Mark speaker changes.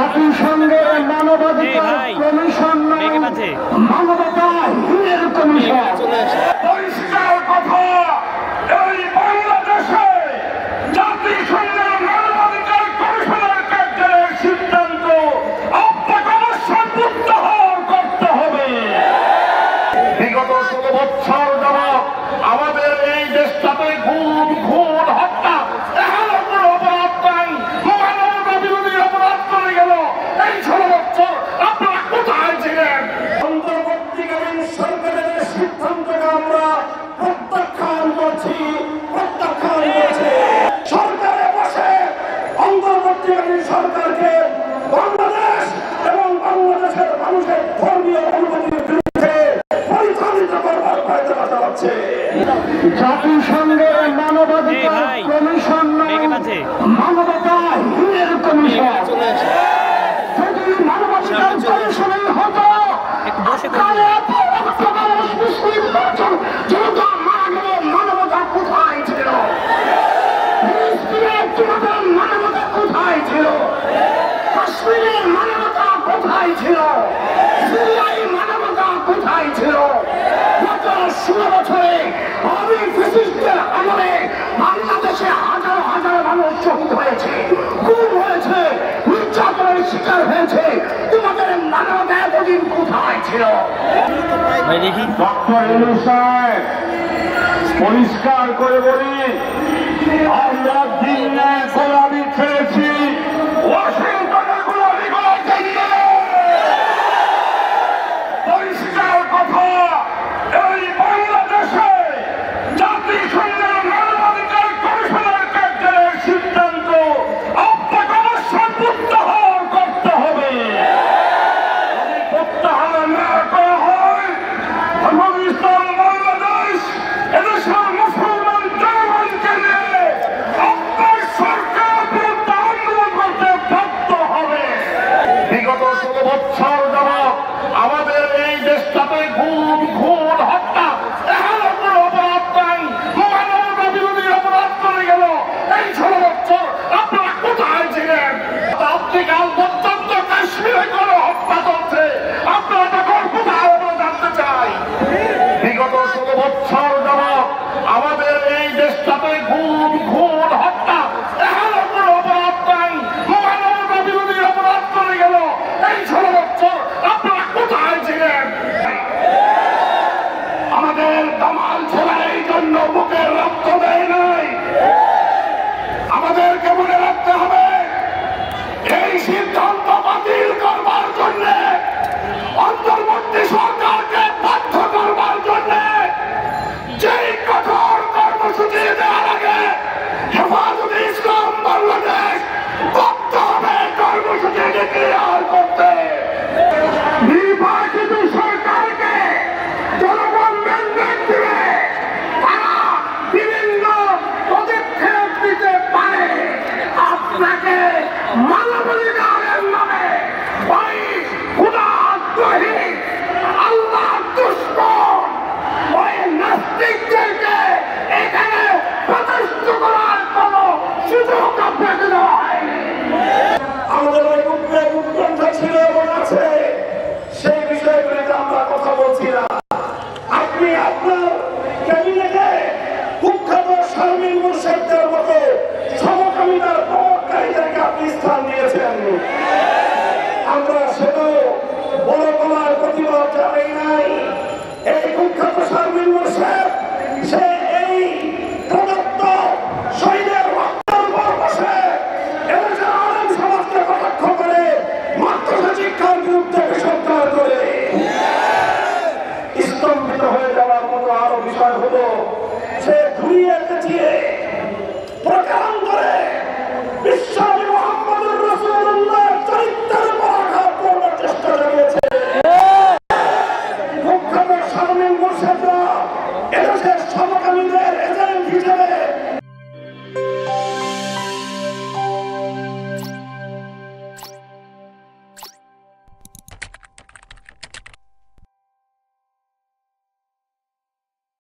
Speaker 1: জাতিসংঘের মানবাধিকার কমিশন মানবতা হিলের কমিশন পরিষ্কার কথা, এই বাংলাদেশে জাতিসংঘের মানবাধিকার কমিশনের কার্যালয়ের সিদ্ধান্ত আপনাকে অবশ্যই প্রত্যাহার করতে হবে। বিগত 16 বছর যাবৎ আমাদের এই দেশটাতে খুন হত্যা এখনো কোনো অপরাধ নাই, মানবতা বিরোধী অপরাধ করে গেল। এই 16 বছর আপনারা কোথায় ছিলেন? অন্তর্বর্তীকালীন সরকারের সিদ্ধান্তকে আমরা প্রত্যাখ্যান করছি। সরকারে বসে অন্তর্বর্তীকালীন সরকারকে বাংলাদেশ এবং বাংলাদেশের মানুষের ধর্মীয় অনুভূতির বিরুদ্ধে পরিচালিত করবার প্রয়ত্ন করা হচ্ছে। জাতিসংঘের মানবাধিকার কমিশন মানবতা হিলের কমিশন যদি মানবাধিকার কমিশনের হতো মানবতা কোথায় ছিল? মানবতা কোথায় ছিল? কাশ্মীরের মানবতা কোথায় ছিল? সিরিয়ার মানবতা কোথায় ছিল? গত 16 বছরে আমলে বাংলাদেশে হাজার হাজার মানুষ শহীদ হয়েছে, খুন হয়েছে, নির্যাতনের শিকার হয়েছে। তোমাদের মানবতা এতদিন কোথায় ছিল? ডক্টর ইউনূস সাহেব, পরিষ্কার করে বলি, আমরা দিনের গোলামি ছেড়েছি, ওয়াশিংটনের গোলামি করার জন্য। পরিষ্কার কথা, এই বাংলাদেশে জাতিসংঘের মানবাধিকার কমিশনের কার্যালয়ের সিদ্ধান্ত আপনাকে অবশ্যই প্রত্যাহার করতে হবে। যদি প্রত্যাহার না করা হয়, ইসলাম বাংলাদেশ এদেশের মুসলমান জনগণকে নিয়ে আপনার সরকার বিরুদ্ধে আন্দোলন করতে বাধ্য হবে। বিগত 16 বছর যাবৎ আমাদের এই দেশটাতে খুন হত্যা এখনো কোনো অপরাধ নাই, মানবতা বিরোধী অপরাধ করে গেল। এই 16 বছর আপনারা কোথায় ছিলেন? আফ্রিকার প্রত্যন্ত কাশ্মীরে কোনো হত্যা চলছে, আপনারা তখন কোথায় আমরা জানতে চাই। বিগত 16 বছর যাবৎ আমাদের এই দেশটাতে খুন হত্যা এখনো কোনো অপরাধ নাই, মানবতা বিরোধী অপরাধ করে গেল। এই 16 বছর আপনারা কোথায় ছিলেন? আমাদের দামাল ছেলে এই জন্য বুকের রক্ত দেয় নাই। আমাদেরকে মনে রাখতে হবে, এই সিদ্ধান্ত বাতিল করবার জন্য, অন্তর্বর্তী সরকারকে বাধ্য করবার জন্য যেই কঠোর কর্মসূচি দেওয়া লাগে, হেফাজতে ইসলাম বাংলাদেশ বাধ্য হবে কর্মসূচিকে ক্লিয়ার করতে। নির্বাচিত সরকারকে জনগণ ম্যান্ডেট দিবে, তারা বিভিন্ন পদক্ষেপ দিতে পারে। আপনাকে মানবাধিকারের নামে ওই খোদাদ্রোহী, আল্লাহ দুশমন, ওই নাস্তিকদেরকে এখানে প্রতিষ্ঠিত করার কোন সুযোগ আপনাকে দেওয়া হয়নি। আমাদের ওই উৎকণ্ঠা ছিল এবং আছে, সেই বিষয়গুলিতে আমরা কথা বলছিলাম। আপনি আপনার ক্যাবিনেটে কুখ্যাত শারমিন মুর্শেদদের মতো সমকামিতার প্রবক্তাদেরকে আপনি স্থান দিয়েছেন। আমরা সেটাও বড় গলার প্রতিবাদ জানাই নাই। এই কুখ্যাত শারমিন মুর্শেদ